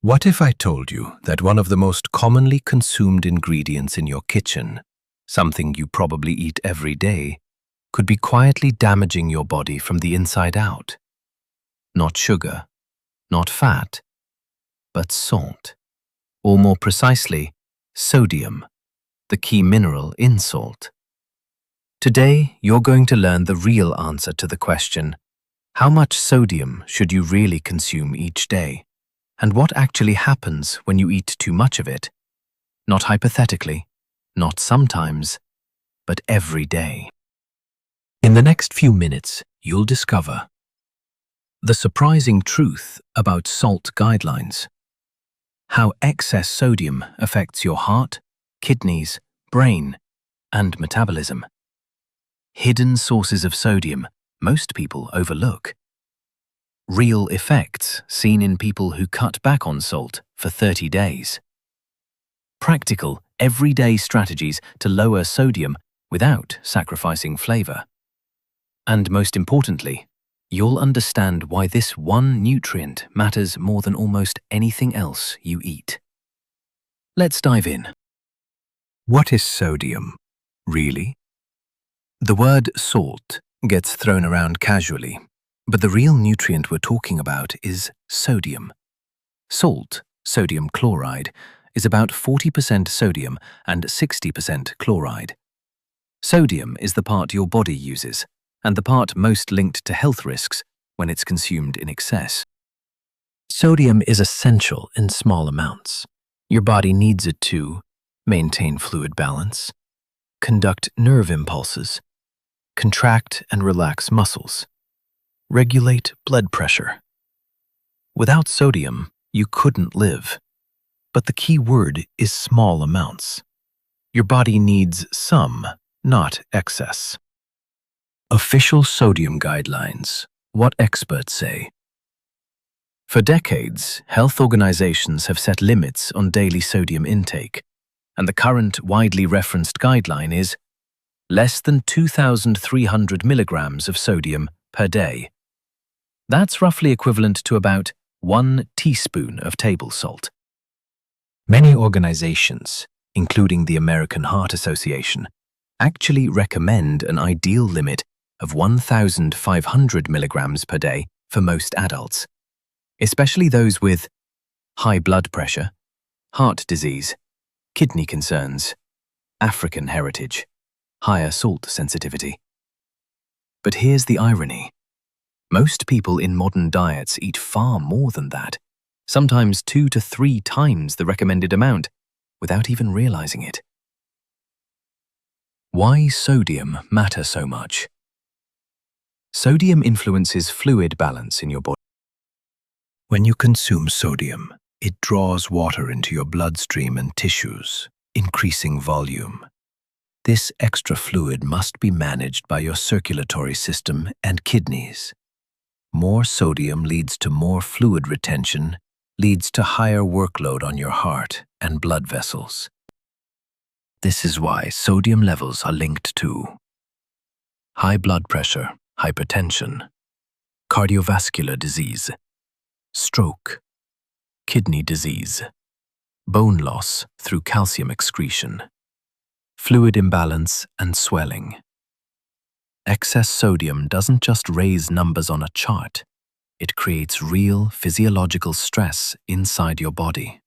What if I told you that one of the most commonly consumed ingredients in your kitchen, something you probably eat every day, could be quietly damaging your body from the inside out? Not sugar, not fat, but salt. Or more precisely, sodium, the key mineral in salt. Today, you're going to learn the real answer to the question, how much sodium should you really consume each day? And what actually happens when you eat too much of it? Not hypothetically, not sometimes, but every day. In the next few minutes, you'll discover the surprising truth about salt guidelines, how excess sodium affects your heart, kidneys, brain, and metabolism, hidden sources of sodium most people overlook, real effects seen in people who cut back on salt for 30 days, practical, everyday strategies to lower sodium without sacrificing flavor, and most importantly, you'll understand why this one nutrient matters more than almost anything else you eat. Let's dive in. What is sodium, really? The word salt gets thrown around casually, but the real nutrient we're talking about is sodium. Salt, sodium chloride, is about 40% sodium and 60% chloride. Sodium is the part your body uses, and the part most linked to health risks when it's consumed in excess. Sodium is essential in small amounts. Your body needs it to maintain fluid balance, conduct nerve impulses, contract and relax muscles, regulate blood pressure. Without sodium, you couldn't live. But the key word is small amounts. Your body needs some, not excess. Official sodium guidelines. What experts say. For decades, health organizations have set limits on daily sodium intake, and the current widely referenced guideline is less than 2,300 milligrams of sodium per day. That's roughly equivalent to about 1 teaspoon of table salt. Many organizations, including the American Heart Association, actually recommend an ideal limit of 1,500 milligrams per day for most adults, especially those with high blood pressure, heart disease, kidney concerns, African heritage, higher salt sensitivity. But here's the irony. Most people in modern diets eat far more than that, sometimes 2 to 3 times the recommended amount, without even realizing it. Why sodium matter so much? Sodium influences fluid balance in your body. When you consume sodium, it draws water into your bloodstream and tissues, increasing volume. This extra fluid must be managed by your circulatory system and kidneys. More sodium leads to more fluid retention, leads to higher workload on your heart and blood vessels. This is why sodium levels are linked to high blood pressure, hypertension, cardiovascular disease, stroke, kidney disease, bone loss through calcium excretion, fluid imbalance and swelling. Excess sodium doesn't just raise numbers on a chart, it creates real physiological stress inside your body.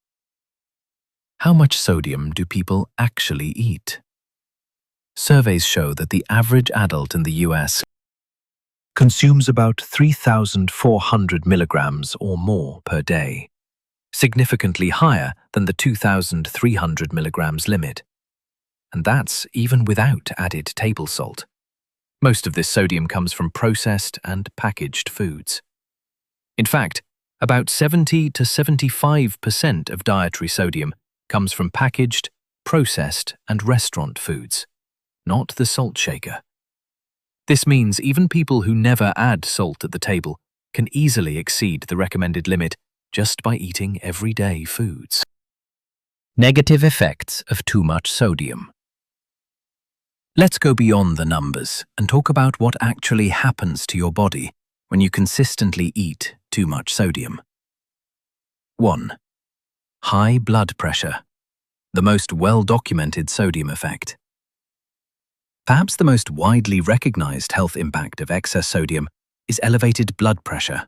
How much sodium do people actually eat? Surveys show that the average adult in the US consumes about 3,400 milligrams or more per day, significantly higher than the 2,300 milligrams limit. And that's even without added table salt. Most of this sodium comes from processed and packaged foods. In fact, about 70 to 75% of dietary sodium comes from packaged, processed, and restaurant foods, not the salt shaker. This means even people who never add salt at the table can easily exceed the recommended limit just by eating everyday foods. Negative effects of too much sodium. Let's go beyond the numbers and talk about what actually happens to your body when you consistently eat too much sodium. 1. High blood pressure, the most well-documented sodium effect. Perhaps the most widely recognized health impact of excess sodium is elevated blood pressure.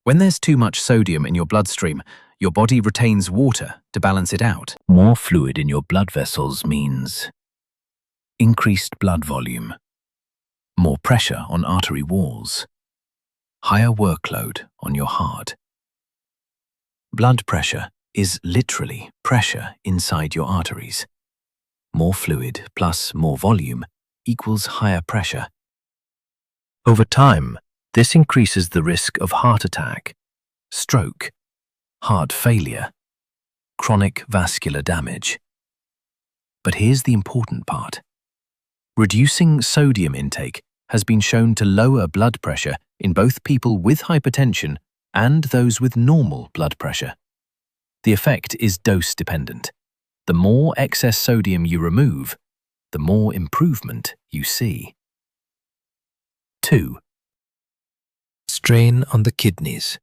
When there's too much sodium in your bloodstream, your body retains water to balance it out. More fluid in your blood vessels means increased blood volume, more pressure on artery walls, higher workload on your heart. Blood pressure is literally pressure inside your arteries. More fluid plus more volume equals higher pressure. Over time, this increases the risk of heart attack, stroke, heart failure, chronic vascular damage. But here's the important part. Reducing sodium intake has been shown to lower blood pressure in both people with hypertension and those with normal blood pressure. The effect is dose-dependent. The more excess sodium you remove, the more improvement you see. 2. Strain on the kidneys.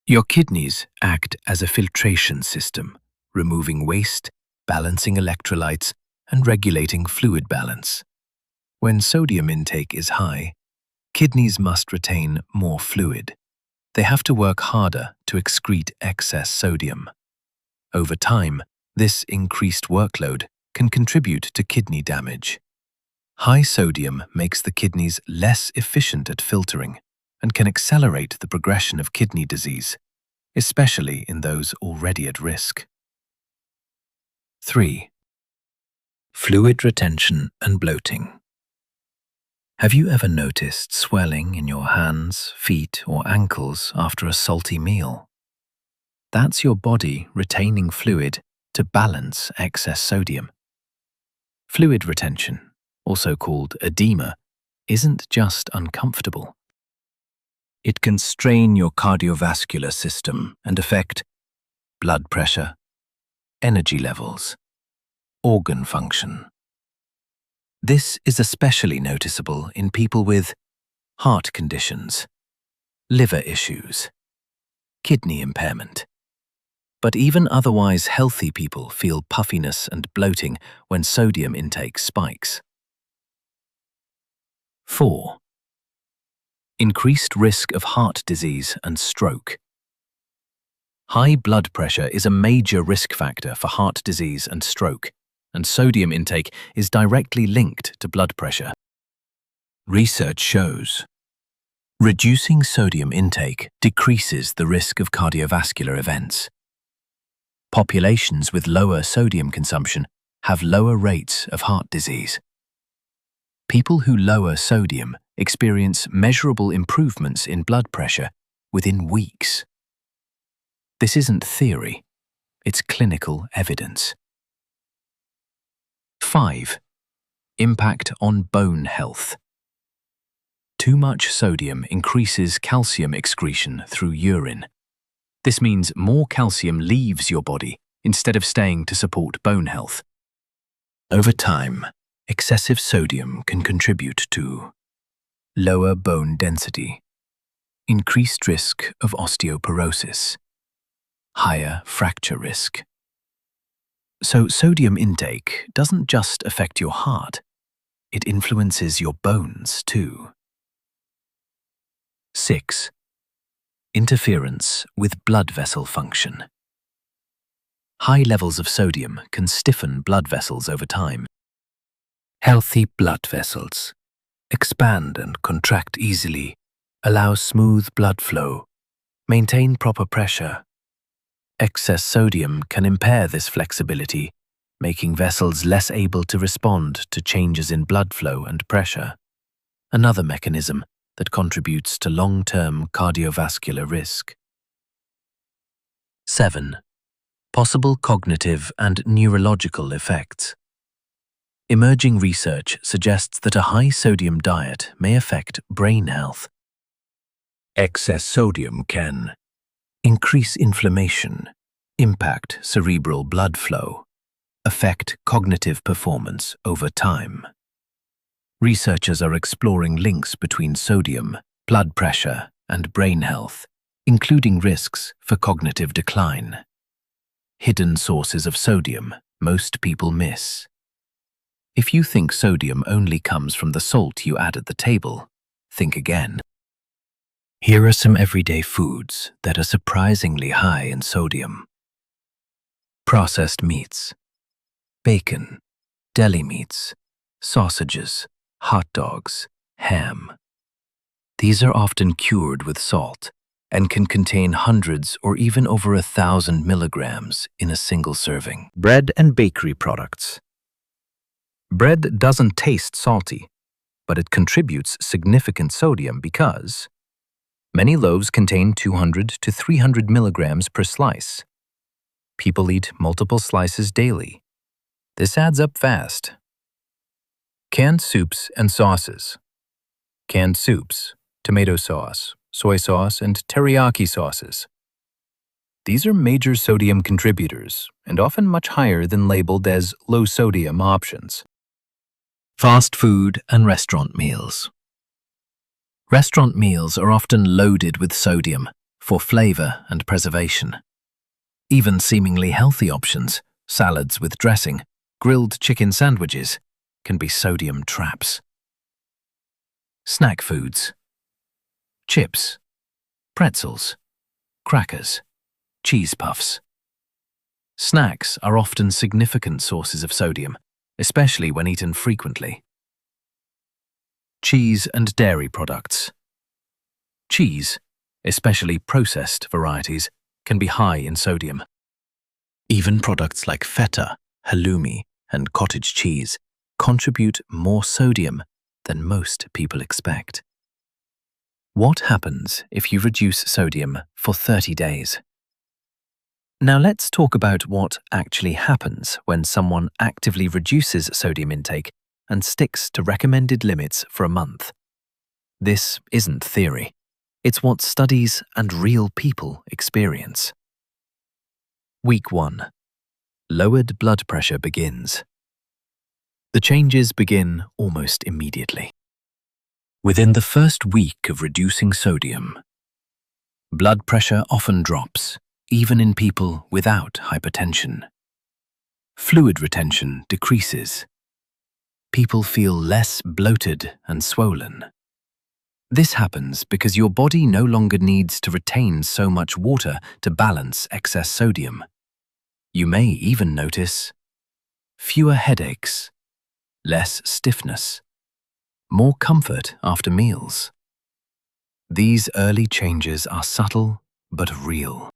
Your kidneys act as a filtration system, removing waste, balancing electrolytes, and regulating fluid balance. When sodium intake is high, kidneys must retain more fluid. They have to work harder to excrete excess sodium. Over time, this increased workload can contribute to kidney damage. High sodium makes the kidneys less efficient at filtering and can accelerate the progression of kidney disease, especially in those already at risk. 3. Fluid retention and bloating. Have you ever noticed swelling in your hands, feet, or ankles after a salty meal? That's your body retaining fluid to balance excess sodium. Fluid retention, also called edema, isn't just uncomfortable. It can strain your cardiovascular system and affect blood pressure, energy levels, organ function. This is especially noticeable in people with heart conditions, liver issues, kidney impairment. But even otherwise healthy people feel puffiness and bloating when sodium intake spikes. 4. Increased risk of heart disease and stroke. High blood pressure is a major risk factor for heart disease and stroke, and sodium intake is directly linked to blood pressure. Research shows reducing sodium intake decreases the risk of cardiovascular events. Populations with lower sodium consumption have lower rates of heart disease. People who lower sodium experience measurable improvements in blood pressure within weeks. This isn't theory, it's clinical evidence. 5. Impact on bone health. Too much sodium increases calcium excretion through urine. This means more calcium leaves your body instead of staying to support bone health. Over time, excessive sodium can contribute to lower bone density, increased risk of osteoporosis, higher fracture risk. So sodium intake doesn't just affect your heart, it influences your bones too. 6. Interference with blood vessel function. High levels of sodium can stiffen blood vessels over time. Healthy blood vessels expand and contract easily, allow smooth blood flow, maintain proper pressure. Excess sodium can impair this flexibility, making vessels less able to respond to changes in blood flow and pressure. Another mechanism that contributes to long-term cardiovascular risk. 7. Possible cognitive and neurological effects. Emerging research suggests that a high-sodium diet may affect brain health. Excess sodium can increase inflammation, impact cerebral blood flow, affect cognitive performance over time. Researchers are exploring links between sodium, blood pressure, and brain health, including risks for cognitive decline. hidden sources of sodium most people miss. If you think sodium only comes from the salt you add at the table, think again. Here are some everyday foods that are surprisingly high in sodium. Processed meats, bacon, deli meats, sausages, hot dogs, ham. These are often cured with salt and can contain hundreds or even over 1,000 milligrams in a single serving. Bread and bakery products. Bread doesn't taste salty, but it contributes significant sodium because many loaves contain 200 to 300 milligrams per slice. People eat multiple slices daily. This adds up fast. Canned soups and sauces. Canned soups, tomato sauce, soy sauce, and teriyaki sauces. These are major sodium contributors and often much higher than labeled as low-sodium options. Fast food and restaurant meals. Restaurant meals are often loaded with sodium for flavor and preservation. Even seemingly healthy options, salads with dressing, grilled chicken sandwiches, can be sodium traps. Snack foods. Chips, pretzels, crackers, cheese puffs. Snacks are often significant sources of sodium, especially when eaten frequently. Cheese and dairy products. Cheese, especially processed varieties, can be high in sodium. Even products like feta, halloumi, and cottage cheese contribute more sodium than most people expect. What happens if you reduce sodium for 30 days? Now let's talk about what actually happens when someone actively reduces sodium intake and sticks to recommended limits for a month. This isn't theory. It's what studies and real people experience. Week 1. Lowered blood pressure begins. The changes begin almost immediately. Within the first week of reducing sodium, blood pressure often drops, even in people without hypertension. Fluid retention decreases. People feel less bloated and swollen. This happens because your body no longer needs to retain so much water to balance excess sodium. You may even notice fewer headaches, less stiffness, more comfort after meals. These early changes are subtle but real.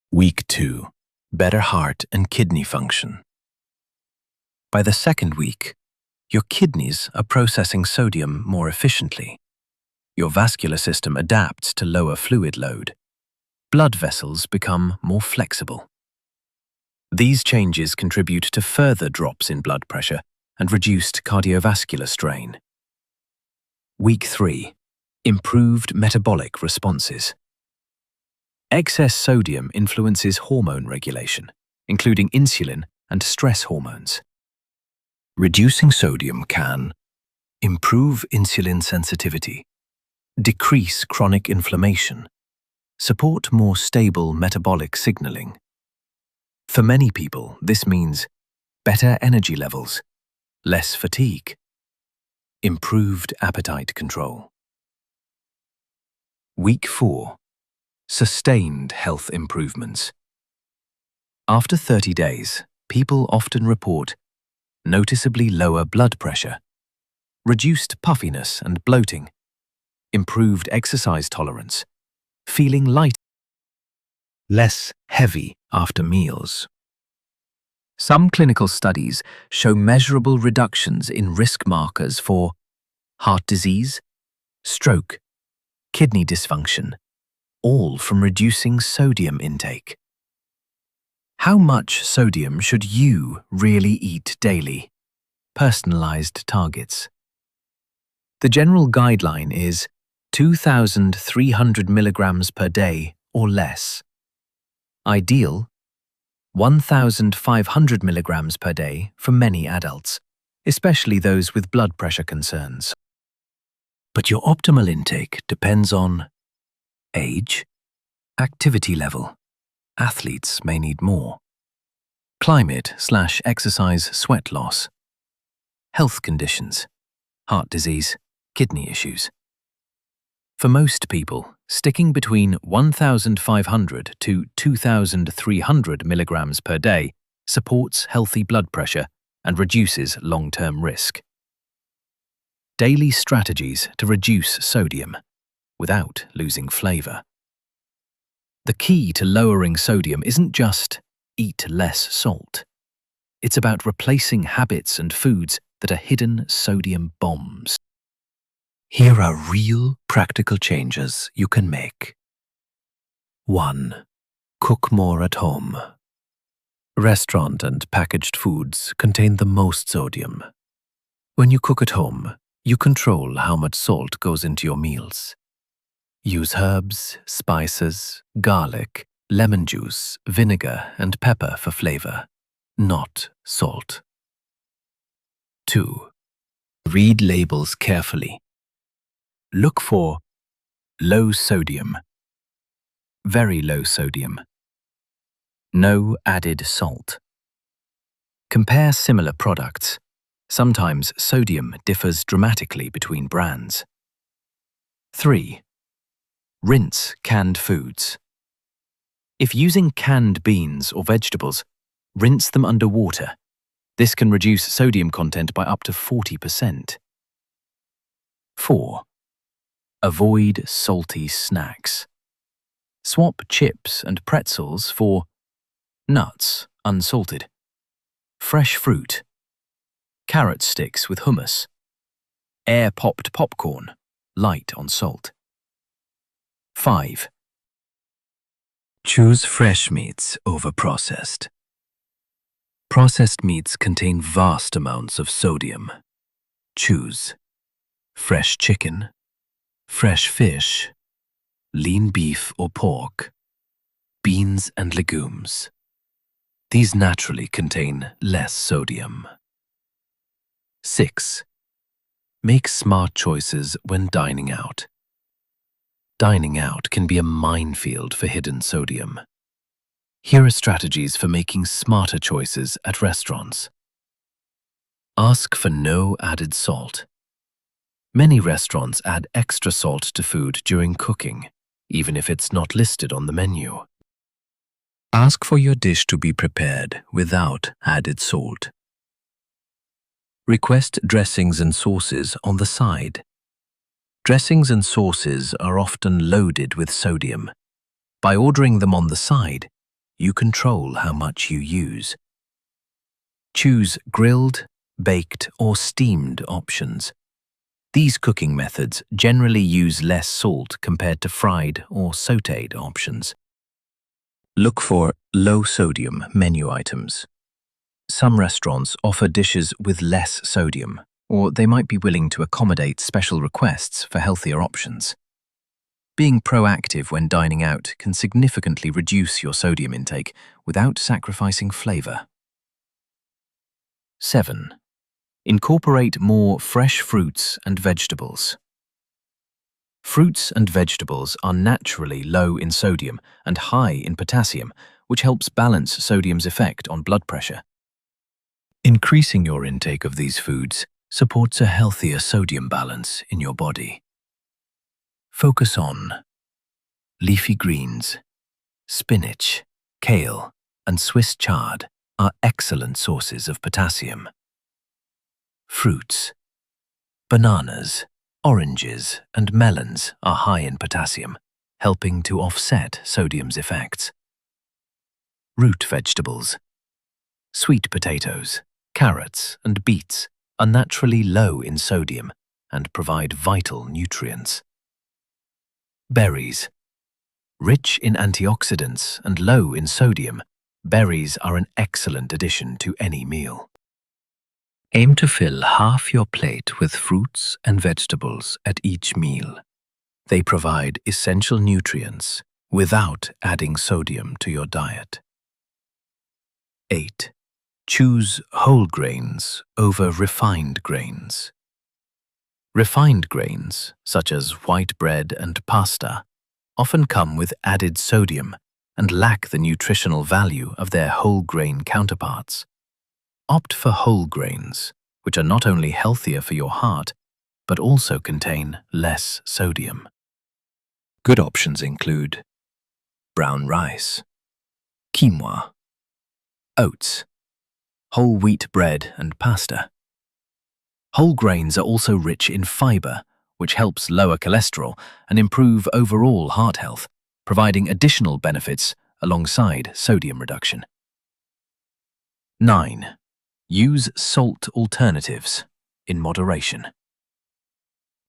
Week 2. Better heart and kidney function. By the second week, your kidneys are processing sodium more efficiently. Your vascular system adapts to lower fluid load. Blood vessels become more flexible. These changes contribute to further drops in blood pressure and reduced cardiovascular strain. Week 3. Improved metabolic responses. Excess sodium influences hormone regulation, including insulin and stress hormones. Reducing sodium can improve insulin sensitivity, decrease chronic inflammation, support more stable metabolic signaling. For many people, this means better energy levels, less fatigue, improved appetite control. Week 4. Sustained health improvements. After 30 days, people often report noticeably lower blood pressure, reduced puffiness and bloating, improved exercise tolerance, feeling light, less heavy after meals. Some clinical studies show measurable reductions in risk markers for heart disease, stroke, kidney dysfunction, all from reducing sodium intake. How much sodium should you really eat daily? Personalized targets. The general guideline is 2,300 milligrams per day or less. Ideal, 1,500 milligrams per day for many adults, especially those with blood pressure concerns. But your optimal intake depends on age, activity level, Athletes may need more. Climate/exercise sweat loss. Health conditions, heart disease, kidney issues. For most people, sticking between 1,500 to 2,300 milligrams per day supports healthy blood pressure and reduces long-term risk. Daily strategies to reduce sodium without losing flavor. The key to lowering sodium isn't just eat less salt. It's about replacing habits and foods that are hidden sodium bombs. Here are real, practical changes you can make. 1. Cook more at home. Restaurant and packaged foods contain the most sodium. When you cook at home, you control how much salt goes into your meals. Use herbs, spices, garlic, lemon juice, vinegar, and pepper for flavor, not salt. 2. Read labels carefully. Look for low sodium, very low sodium, no added salt. Compare similar products. Sometimes sodium differs dramatically between brands. 3. Rinse canned foods. If using canned beans or vegetables, rinse them under water. This can reduce sodium content by up to 40%. 4. Avoid salty snacks. Swap chips and pretzels for nuts, unsalted, fresh fruit, carrot sticks with hummus, air-popped popcorn, light on salt. 5. Choose fresh meats over processed. Processed meats contain vast amounts of sodium. Choose fresh chicken, fresh fish, lean beef or pork, beans and legumes. These naturally contain less sodium. 6. Make smart choices when dining out. Dining out can be a minefield for hidden sodium. Here are strategies for making smarter choices at restaurants. Ask for no added salt. Many restaurants add extra salt to food during cooking, even if it's not listed on the menu. Ask for your dish to be prepared without added salt. Request dressings and sauces on the side. Dressings and sauces are often loaded with sodium. By ordering them on the side, you control how much you use. Choose grilled, baked, or steamed options. These cooking methods generally use less salt compared to fried or sautéed options. Look for low-sodium menu items. Some restaurants offer dishes with less sodium, or they might be willing to accommodate special requests for healthier options. Being proactive when dining out can significantly reduce your sodium intake without sacrificing flavor. 7. Incorporate more fresh fruits and vegetables. Fruits and vegetables are naturally low in sodium and high in potassium, which helps balance sodium's effect on blood pressure. Increasing your intake of these foods supports a healthier sodium balance in your body. Focus on leafy greens. Spinach, kale, and Swiss chard are excellent sources of potassium. Fruits. Bananas, oranges, and melons are high in potassium, helping to offset sodium's effects. Root vegetables. Sweet potatoes, carrots, and beets are naturally low in sodium and provide vital nutrients. Berries. Rich in antioxidants and low in sodium, berries are an excellent addition to any meal. Aim to fill half your plate with fruits and vegetables at each meal. They provide essential nutrients without adding sodium to your diet. 8. Choose whole grains over refined grains. Refined grains, such as white bread and pasta, often come with added sodium and lack the nutritional value of their whole grain counterparts. Opt for whole grains, which are not only healthier for your heart, but also contain less sodium. Good options include brown rice, quinoa, oats, whole wheat bread and pasta. Whole grains are also rich in fiber, which helps lower cholesterol and improve overall heart health, providing additional benefits alongside sodium reduction. 9. Use salt alternatives in moderation.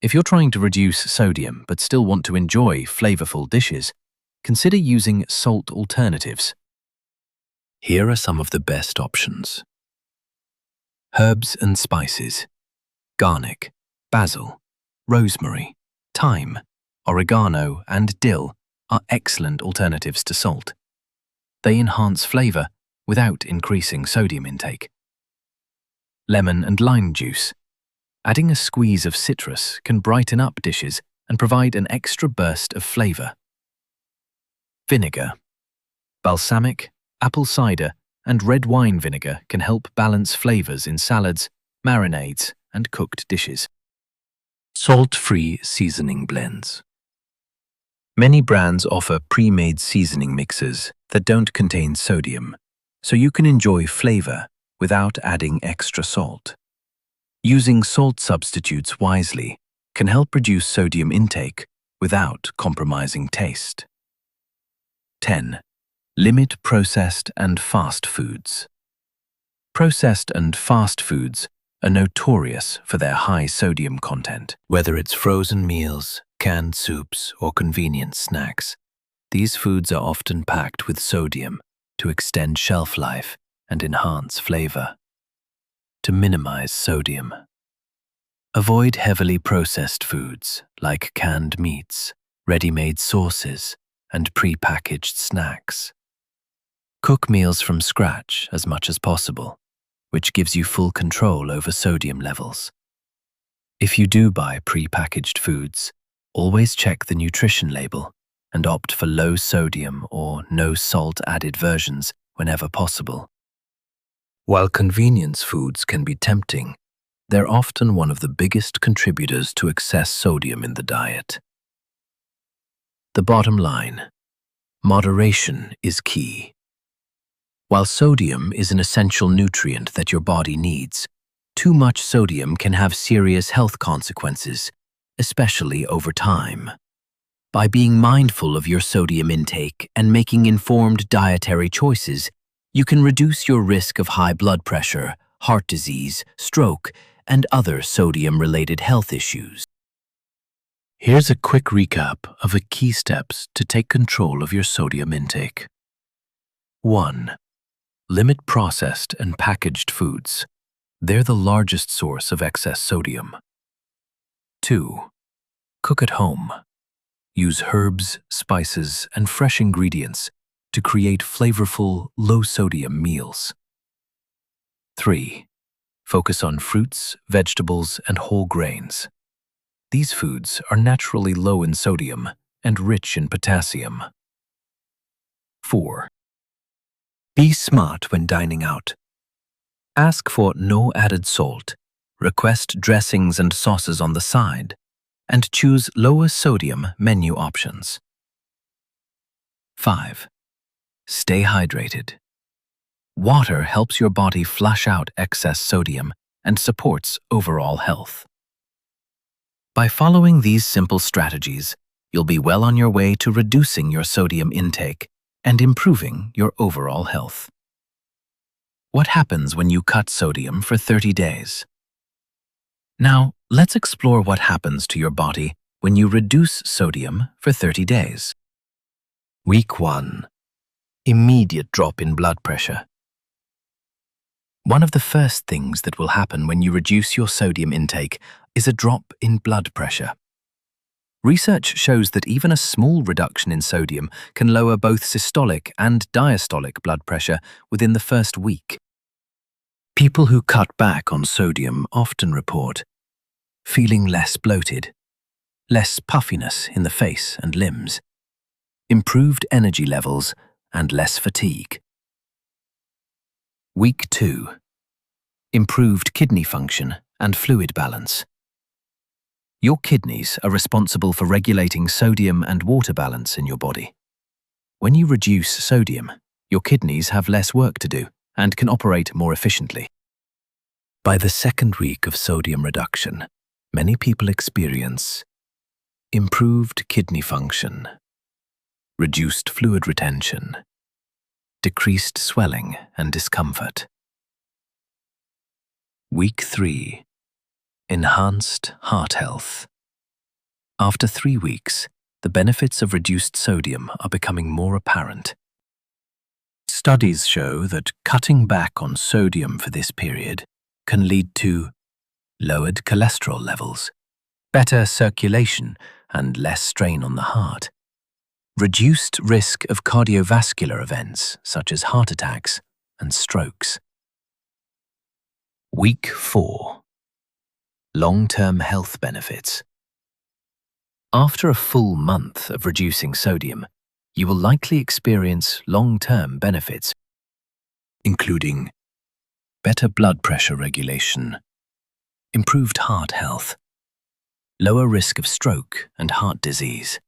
If you're trying to reduce sodium but still want to enjoy flavorful dishes, consider using salt alternatives. Here are some of the best options. Herbs and spices: garlic, basil, rosemary, thyme, oregano, and dill are excellent alternatives to salt. They enhance flavor without increasing sodium intake. Lemon and lime juice. Adding a squeeze of citrus can brighten up dishes and provide an extra burst of flavor. Vinegar. Balsamic, apple cider, and red wine vinegar can help balance flavors in salads, marinades, and cooked dishes. Salt-free seasoning blends. Many brands offer pre-made seasoning mixes that don't contain sodium, so you can enjoy flavor without adding extra salt. Using salt substitutes wisely can help reduce sodium intake without compromising taste. 10. Limit processed and fast foods. Processed and fast foods are notorious for their high sodium content. Whether it's frozen meals, canned soups, or convenient snacks, these foods are often packed with sodium to extend shelf life and enhance flavor. To minimize sodium, avoid heavily processed foods like canned meats, ready-made sauces, and pre-packaged snacks. Cook meals from scratch as much as possible, which gives you full control over sodium levels. If you do buy pre-packaged foods, always check the nutrition label and opt for low sodium or no salt added versions whenever possible. While convenience foods can be tempting, they're often one of the biggest contributors to excess sodium in the diet. The bottom line: moderation is key. While sodium is an essential nutrient that your body needs, too much sodium can have serious health consequences, especially over time. By being mindful of your sodium intake and making informed dietary choices, you can reduce your risk of high blood pressure, heart disease, stroke, and other sodium-related health issues. Here's a quick recap of the key steps to take control of your sodium intake. 1. Limit processed and packaged foods. They're the largest source of excess sodium. 2. Cook at home. Use herbs, spices, and fresh ingredients to create flavorful, low-sodium meals. 3. Focus on fruits, vegetables, and whole grains. These foods are naturally low in sodium and rich in potassium. 4. Be smart when dining out. Ask for no added salt, request dressings and sauces on the side, and choose lower sodium menu options. 5. Stay hydrated. Water helps your body flush out excess sodium and supports overall health. By following these simple strategies, you'll be well on your way to reducing your sodium intake and improving your overall health. What happens when you cut sodium for 30 days? Now, let's explore what happens to your body when you reduce sodium for 30 days. Week 1. Immediate drop in blood pressure. One of the first things that will happen when you reduce your sodium intake is a drop in blood pressure. Research shows that even a small reduction in sodium can lower both systolic and diastolic blood pressure within the first week. People who cut back on sodium often report feeling less bloated, less puffiness in the face and limbs, improved energy levels, and less fatigue. Week 2. Improved kidney function and fluid balance. Your kidneys are responsible for regulating sodium and water balance in your body. When you reduce sodium, your kidneys have less work to do and can operate more efficiently. By the second week of sodium reduction, many people experience improved kidney function, reduced fluid retention, decreased swelling and discomfort. Week 3. Enhanced heart health. After 3 weeks, the benefits of reduced sodium are becoming more apparent. Studies show that cutting back on sodium for this period can lead to lowered cholesterol levels, better circulation and less strain on the heart, reduced risk of cardiovascular events such as heart attacks and strokes. Week 4. Long-term health benefits. After a full month of reducing sodium, you will likely experience long-term benefits, including better blood pressure regulation, improved heart health, lower risk of stroke and heart disease.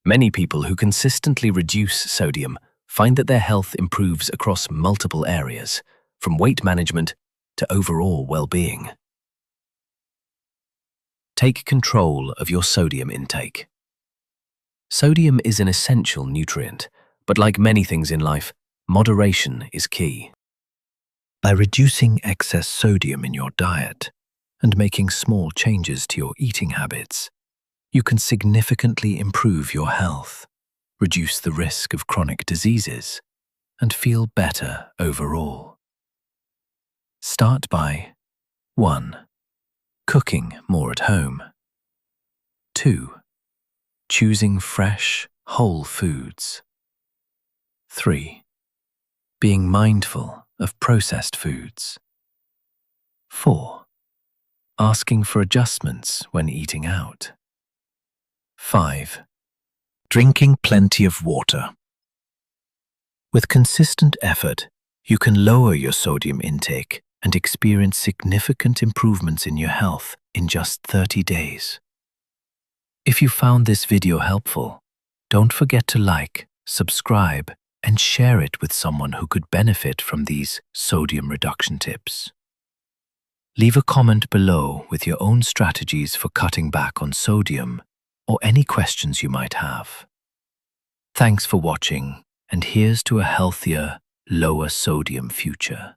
Many people who consistently reduce sodium find that their health improves across multiple areas, from weight management to overall well-being. Take control of your sodium intake. Sodium is an essential nutrient, but like many things in life, moderation is key. By reducing excess sodium in your diet and making small changes to your eating habits, you can significantly improve your health, reduce the risk of chronic diseases, and feel better overall. Start by 1. Cooking more at home. 2. Choosing fresh, whole foods. 3. Being mindful of processed foods. 4. Asking for adjustments when eating out. 5. Drinking plenty of water. With consistent effort, you can lower your sodium intake and experience significant improvements in your health in just 30 days. If you found this video helpful, don't forget to like, subscribe, and share it with someone who could benefit from these sodium reduction tips. Leave a comment below with your own strategies for cutting back on sodium or any questions you might have. Thanks for watching, and here's to a healthier, lower sodium future.